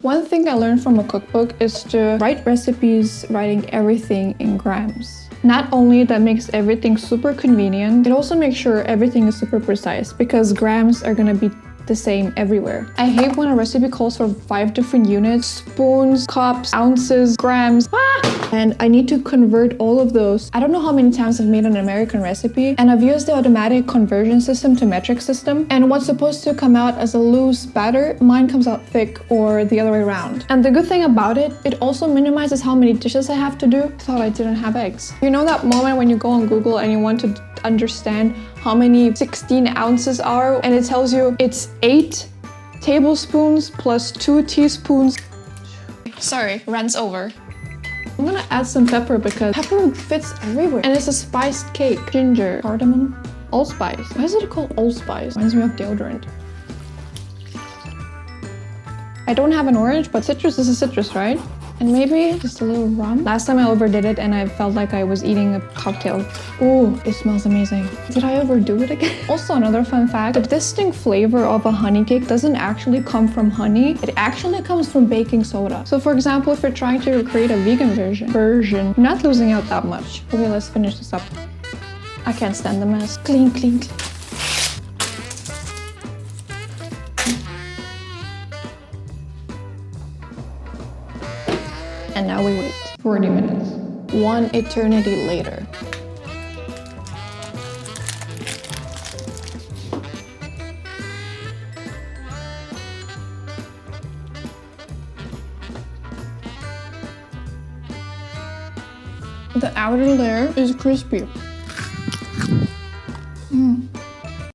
One thing I learned from a cookbook is to write recipes writing everything in grams. Not only that makes everything super convenient, it also makes sure everything is super precise because grams are gonna be the same everywhere. I hate when a recipe calls for 5 different units: spoons, cups, ounces, grams. And I need to convert all of those. I don't know how many times I've made an American recipe, and I've used the automatic conversion system to metric system, and what's supposed to come out as a loose batter, mine comes out thick or the other way around. And the good thing about it, it also minimizes how many dishes I have to do. I thought I didn't have eggs. You know that moment when you go on Google and you want to understand how many 16 ounces are, and it tells you it's 8 tablespoons plus 2 teaspoons. Sorry, rant's over. I'm gonna add some pepper because pepper fits everywhere. And it's a spiced cake. Ginger, cardamom, allspice. Why is it called allspice? Reminds me of deodorant. I don't have an orange, but citrus is a citrus, right? And maybe just a little rum. Last time I overdid it and I felt like I was eating a cocktail. Oh, it smells amazing. Did I overdo it again? Also, another fun fact, the distinct flavor of a honey cake doesn't actually come from honey. It actually comes from baking soda. So for example, if you're trying to create a vegan version, you're not losing out that much. Okay, let's finish this up. I can't stand the mess. Clean, clean, clean. And now we wait 40 minutes. One eternity later. The outer layer is crispy.